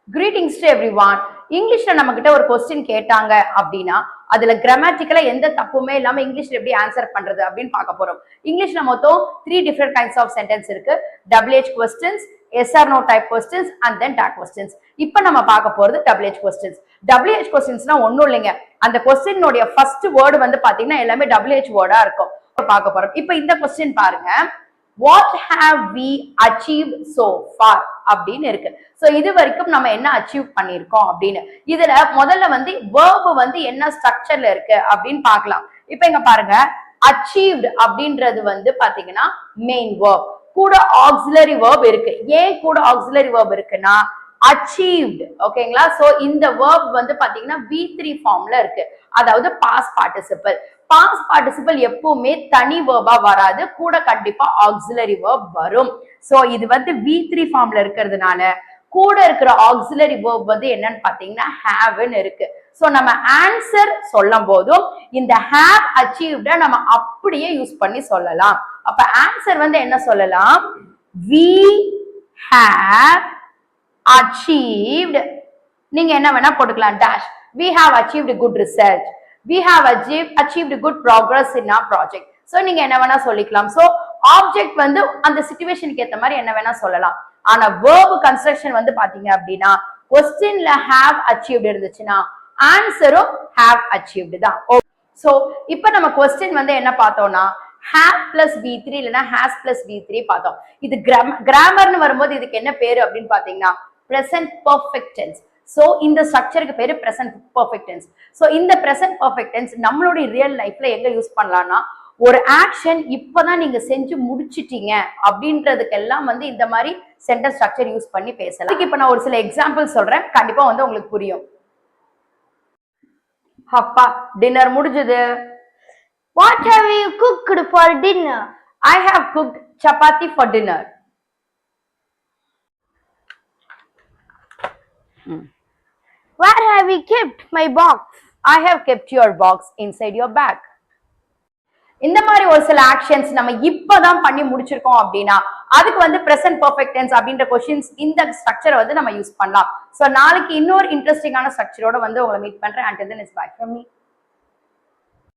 Greetings to everyone. இங்கிலீஷ்ல நம்ம கிட்ட ஒரு கொஸ்டின் கேட்டாங்க அப்படின்னா அதுல கிராமட்டிக்கலா எந்த தப்புமே இல்லாம இங்கிலீஷ்ல எப்படி ஆன்சர் பண்றது அப்படின்னு பார்க்க போறோம். இங்கிலீஷ்ல மொத்தம் 3 டிஃபரெண்ட் கைண்ட்ஸ் ஆஃப் சென்டென்ஸ் இருக்கு. WH questions, yes or no type questions and then tag questions. இப்போ நம்ம பார்க்க போறது WH questions. WH questionsனா ஒண்ணும் இல்லைங்க. அந்த கொஸ்டினோட ஃபர்ஸ்ட் வேர்டு வந்து பாத்தீங்கன்னா எல்லாமே WH வேர்டா இருக்கும். பார்க்க போறோம். இப்போ இந்த கொஸ்டின் பாருங்க. What have we achieved so far அப்படின்னு இருக்கு. சோ இது வரைக்கும் நம்ம என்ன அச்சீவ் பண்ணிருக்கோம் அப்படின்னு இதுல முதல்ல வந்து verb வந்து என்ன ஸ்ட்ரக்சர்ல இருக்கு அப்படின்னு பார்க்கலாம். இப்போ இங்க பாருங்க achieved அப்படின்றது வந்து பாத்தீங்கன்னா மெயின் verb கூட auxiliary verb இருக்கு. ஏன் கூட auxiliary verb இருக்குன்னா achieved ஓகேங்களா. சோ இந்த verb வந்து பாத்தீங்கன்னா V3 ஃபார்ம்ல இருக்கு. அதாவது past participle. past participle எப்பவுமே தனி verb-ஆ வராது, கூட கண்டிப்பா auxiliary verb வரும். சோ இது வந்து V3 ஃபார்ம்ல இருக்கிறதுனால கூட இருக்கிற auxiliary verb வந்து என்னன்னு பாத்தீங்கன்னா have-ன்னு இருக்கு. சோ நம்ம ஆன்சர் சொல்லும் போதும் இந்த have achieved நம்ம அப்படியே யூஸ் பண்ணி சொல்லலாம். அப்ப ஆன்சர் வந்து என்ன சொல்லலாம்? We have achieved, நீங்க என்ன வேணா போட்டுக்கலாம் dash. We have achieved good result. We have achieved good progress in our project. So நீங்க என்ன வேணா சொல்லிக்கலாம். So ஆப்ஜெக்ட் வந்து அந்த சிச்சுவேஷனுக்கு ஏத்த மாதிரி என்ன வேணா சொல்லலாம். ஆனா verb construction வந்து பாத்தீங்க அப்படின்னா questionல have achieved இருந்துச்சுன்னா ஆன்சரும் have achieved தான். சோ இப்போ நம்ம question வந்து என்ன பார்த்தோம்னா have plus V3 இல்லனா has plus V3 பார்த்தோம். இது கிராமர்னு வரும்போது இதுக்கு என்ன பேரு அப்படின்னு பாத்தீங்கன்னா present perfect tense. சோ இந்த ஸ்ட்ரக்சருக்கு பேரு present perfect tense. சோ இந்த present perfect tense நம்மளுடைய ரியல் லைஃப்ல எங்க யூஸ் பண்ணலாம்னா ஒரு ஆக்ஷன் இப்பதான் நீங்க செஞ்சு முடிச்சிட்டீங்க அப்படின்றதுக்கு எல்லாம் வந்து இந்த மாதிரி சென்டென்ஸ் ஸ்ட்ரக்சர் யூஸ் பண்ணி பேசலாம். இப்போ நான் ஒரு சில எக்ஸாம்பிள் சொல்றேன், கண்டிப்பா வந்து உங்களுக்கு புரியும். அப்பா டின்னர் முடிஞ்சது. What have you cooked for dinner? I have cooked chapati for dinner. Where have you kept my box? I have kept your box inside your bag. இந்த மாதிரி ஒரு சில ஆக்ஷன்ஸ் நம்ம இப்பதான் பண்ணி முடிச்சிருக்கோம் அப்படின்னா அதுக்கு வந்து present perfect tense அப்படின்ற क्वेश्चंस இந்த ஸ்ட்ரக்சரை வந்து நம்ம யூஸ் பண்ணலாம். சோ நாளைக்கு இன்னொரு இன்ட்ரெஸ்டிங்கான ஸ்ட்ரக்சரோட வந்து உங்களை மீட் பண்றேன். Until then, it's bye from me.